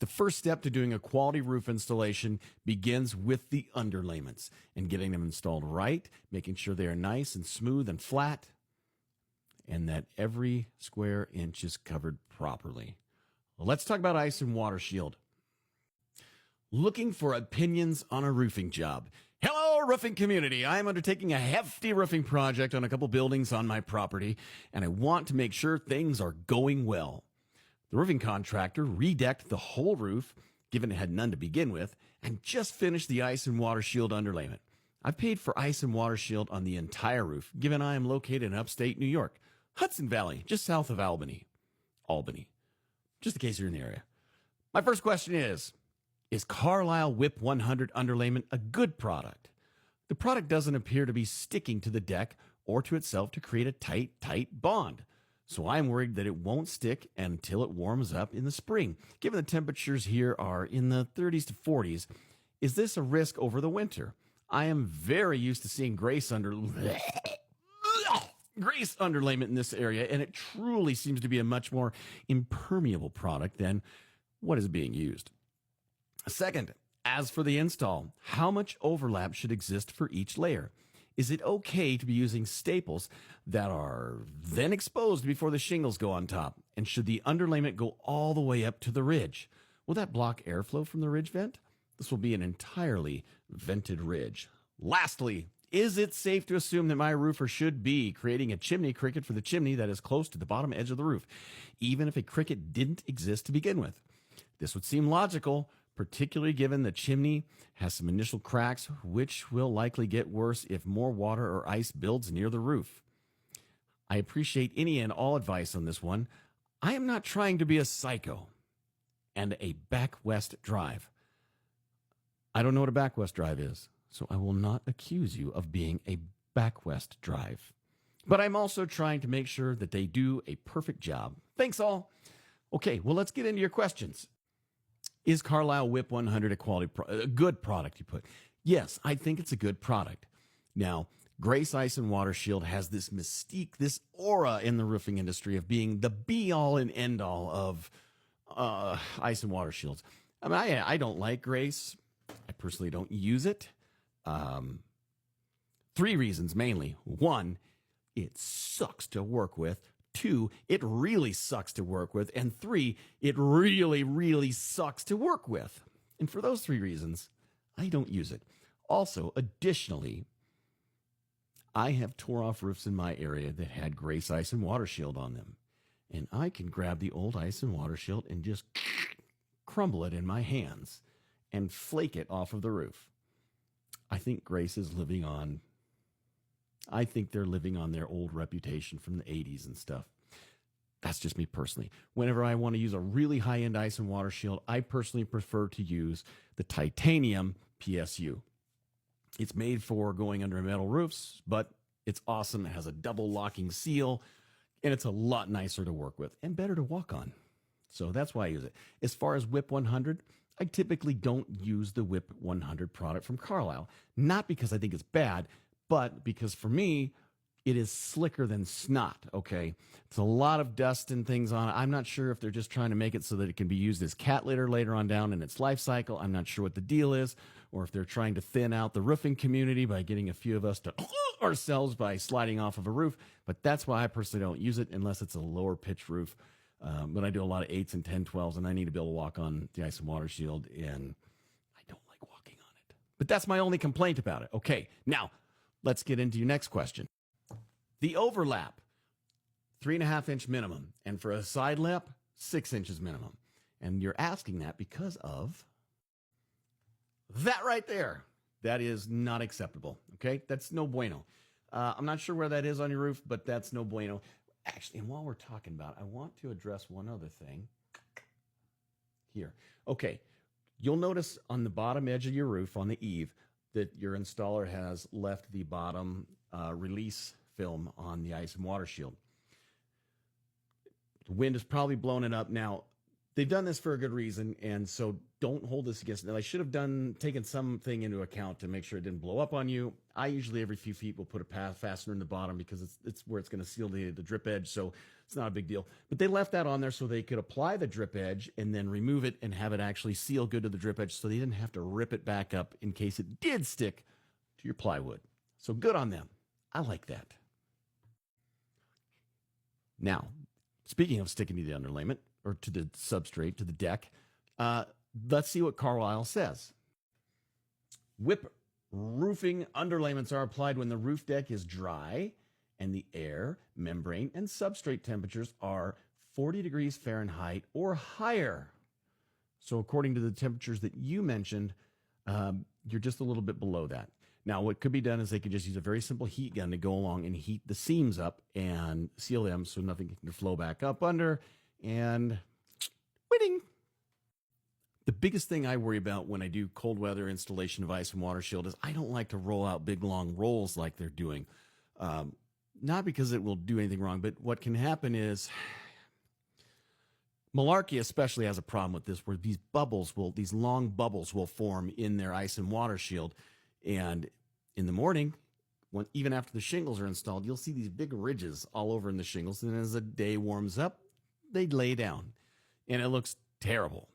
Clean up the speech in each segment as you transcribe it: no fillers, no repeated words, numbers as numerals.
The first step to doing a quality roof installation begins with the underlayments and getting them installed right, making sure they are nice and smooth and flat, and that every square inch is covered properly. Let's talk about ice and water shield. Looking for opinions on a roofing job? Hello, roofing community. I am undertaking a hefty roofing project on a couple buildings on my property, and I want to make sure things are going well. The roofing contractor redecked the whole roof, given it had none to begin with, and just finished the ice and water shield underlayment. I've paid for ice and water shield on the entire roof, given I am located in upstate New York, Hudson Valley, just south of Albany, just in case you're in the area. My first question is Carlisle Whip 100 underlayment a good product? The product doesn't appear to be sticking to the deck or to itself to create a tight bond. So I'm worried that it won't stick until it warms up in the spring. Given the temperatures here are in the 30s to 40s, is this a risk over the winter? I am very used to seeing grace underlayment in this area, and it truly seems to be a much more impermeable product than what is being used. Second, as for the install, how much overlap should exist for each layer? Is it okay to be using staples that are then exposed before the shingles go on top? And should the underlayment go all the way up to the ridge? Will that block airflow from the ridge vent? This will be an entirely vented ridge. Lastly, is it safe to assume that my roofer should be creating a chimney cricket for the chimney that is close to the bottom edge of the roof, even if a cricket didn't exist to begin with? This would seem logical, particularly given the chimney has some initial cracks, which will likely get worse if more water or ice builds near the roof. I appreciate any and all advice on this one. I am not trying to be a psycho. And a back west drive. I don't know what a back west drive is, so I will not accuse you of being a back west drive. But I'm also trying to make sure that they do a perfect job. Thanks all. Okay, well, let's get into your questions. Is Carlisle Whip 100 a good product, you put? Yes, I think it's a good product. Now, Grace Ice and Water Shield has this mystique, this aura in the roofing industry of being the be-all and end-all of ice and water shields. I mean, I don't like Grace. I personally don't use it. 3 reasons mainly. 1, it sucks to work with. 2, it really sucks to work with. And 3, it really, really sucks to work with. And for those 3 reasons, I don't use it. Also, additionally, I have tore off roofs in my area that had Grace Ice and Water Shield on them. And I can grab the old ice and water shield and just crumble it in my hands and flake it off of the roof. I think Grace is living on... I think they're living on their old reputation from the 80s and stuff. That's just me personally. Whenever I want to use a really high-end ice and water shield, I personally prefer to use the titanium PSU. It's made for going under metal roofs, but it's awesome. It has a double locking seal, and it's a lot nicer to work with and better to walk on. So that's why I use it. As far as Whip 100, I typically don't use the Whip 100 product from Carlisle. Not because I think it's bad, but because for me, it is slicker than snot, okay? It's a lot of dust and things on it. I'm not sure if they're just trying to make it so that it can be used as cat litter later on down in its life cycle. I'm not sure what the deal is, or if they're trying to thin out the roofing community by getting a few of us to ourselves by sliding off of a roof. But that's why I personally don't use it unless it's a lower pitch roof. But I do a lot of 8s and 10, 12s, and I need to be able to walk on the ice and water shield, and I don't like walking on it. But that's my only complaint about it. Okay, now, let's get into your next question. The overlap, 3.5 inch minimum. And for a side lap, 6 inches minimum. And you're asking that because of that right there. That is not acceptable. Okay, that's no bueno. I'm not sure where that is on your roof, but that's no bueno. Actually, and while we're talking about it, I want to address one other thing here. Okay, you'll notice on the bottom edge of your roof, on the eave, that your installer has left the bottom release film on the ice and water shield. The wind has probably blown it up. Now, They've done this for a good reason, and so don't hold this against them. I should have taken something into account to make sure it didn't blow up on you. I usually every few feet will put a fastener in the bottom because it's where it's going to seal the drip edge, so it's not a big deal. But they left that on there so they could apply the drip edge and then remove it and have it actually seal good to the drip edge, so they didn't have to rip it back up in case it did stick to your plywood. So good on them. I like that. Now, speaking of sticking to the underlayment, or to the substrate, to the deck, let's see what Carlisle says. WIP roofing underlayments are applied when the roof deck is dry and the air, membrane, and substrate temperatures are 40 degrees Fahrenheit or higher. So according to the temperatures that you mentioned, you're just a little bit below that. Now, what could be done is they could just use a very simple heat gun to go along and heat the seams up and seal them so nothing can flow back up under. And winning. The biggest thing I worry about when I do cold weather installation of ice and water shield is I don't like to roll out big long rolls like they're doing. Not because it will do anything wrong, but what can happen is Malarkey especially has a problem with this, where these long bubbles will form in their ice and water shield. And in the morning, even after the shingles are installed, you'll see these big ridges all over in the shingles. And as the day warms up, they lay down and it looks terrible.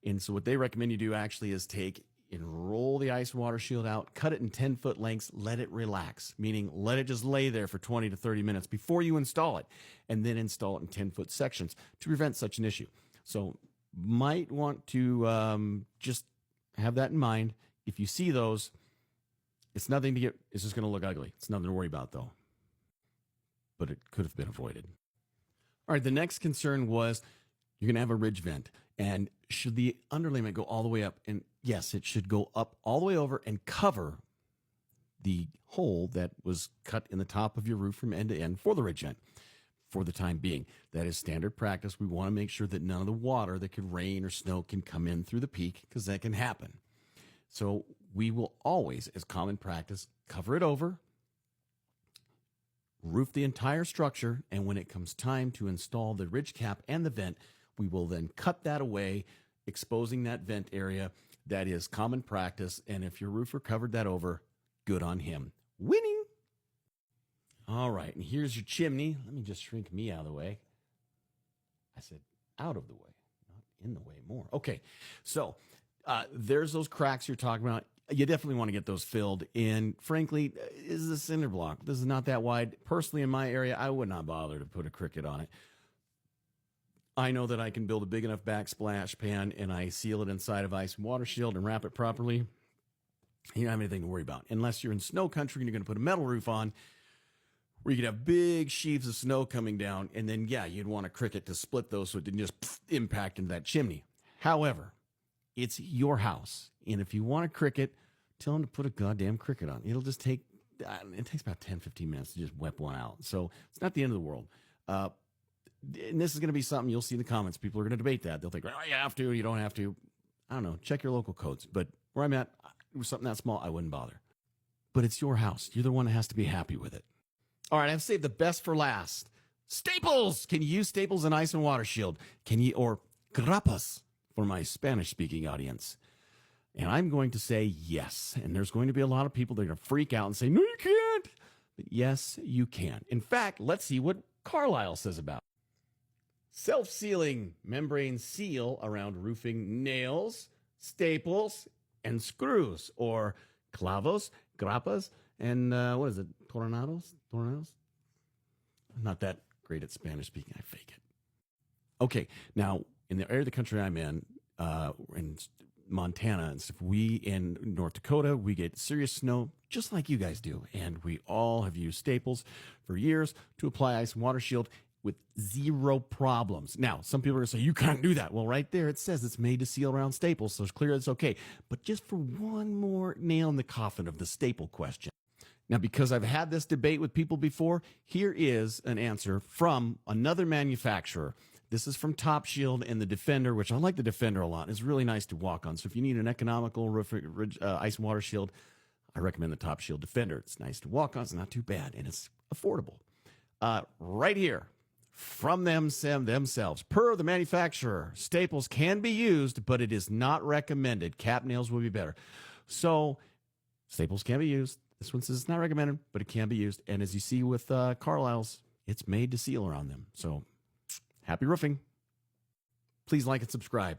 And so what they recommend you do actually is take and roll the ice and water shield out, cut it in 10-foot lengths, let it relax, meaning let it just lay there for 20 to 30 minutes before you install it, and then install it in 10-foot sections to prevent such an issue. So might want to just have that in mind. If you see those, it's just going to look ugly. It's nothing to worry about though, but it could have been avoided. All right, the next concern was you're going to have a ridge vent. And should the underlayment go all the way up? And yes, it should go up all the way over and cover the hole that was cut in the top of your roof from end to end for the ridge vent for the time being. That is standard practice. We want to make sure that none of the water that could rain or snow can come in through the peak, because that can happen. So we will always, as common practice, cover it over, roof the entire structure, and when it comes time to install the ridge cap and the vent, we will then cut that away, exposing that vent area. That is common practice, and if your roofer covered that over, good on him. Winning! All right, and here's your chimney. Let me just shrink me out of the way. I said out of the way, not in the way more. Okay, so there's those cracks you're talking about. You definitely want to get those filled. And frankly, this is a cinder block. This is not that wide. Personally, in my area, I would not bother to put a cricket on it. I know that I can build a big enough backsplash pan and I seal it inside of ice and water shield and wrap it properly. You don't have anything to worry about. Unless you're in snow country and you're going to put a metal roof on, where you could have big sheaves of snow coming down. And then, yeah, you'd want a cricket to split those so it didn't just impact into that chimney. However, it's your house. And if you want a cricket, tell them to put a goddamn cricket on. It takes about 10, 15 minutes to just whip one out. So it's not the end of the world. And this is going to be something you'll see in the comments. People are going to debate that. They'll think, oh, you have to, you don't have to. I don't know. Check your local codes. But where I'm at, with something that small, I wouldn't bother. But it's your house. You're the one that has to be happy with it. All right, I've saved the best for last. Staples! Can you use staples in ice and water shield? Or grapas for my Spanish-speaking audience? And I'm going to say yes. And there's going to be a lot of people that are going to freak out and say, no, you can't. But yes, you can. In fact, let's see what Carlisle says about it. Self-sealing membrane seal around roofing nails, staples, and screws, or clavos, grapas, and what is it, tornados? I'm not that great at Spanish speaking. I fake it. Okay, now, in the area of the country I'm in Montana and stuff, we in North Dakota, we get serious snow just like you guys do, and we all have used staples for years to apply ice and water shield with zero problems. Now, some people are going to say, you can't do that. Well, right there, it says it's made to seal around staples, so it's clear it's okay. But just for one more nail in the coffin of the staple question. Now, because I've had this debate with people before, here is an answer from another manufacturer. This is from Top Shield and the Defender, which I like the Defender a lot. It's really nice to walk on. So if you need an economical ice and water shield, I recommend the Top Shield Defender. It's nice to walk on. It's not too bad, and it's affordable. Right here from themselves. Per the manufacturer, staples can be used, but it is not recommended. Cap nails will be better. So staples can be used. This one says it's not recommended, but it can be used. And as you see with Carlisle's, it's made to seal around them. So happy roofing. Please like and subscribe.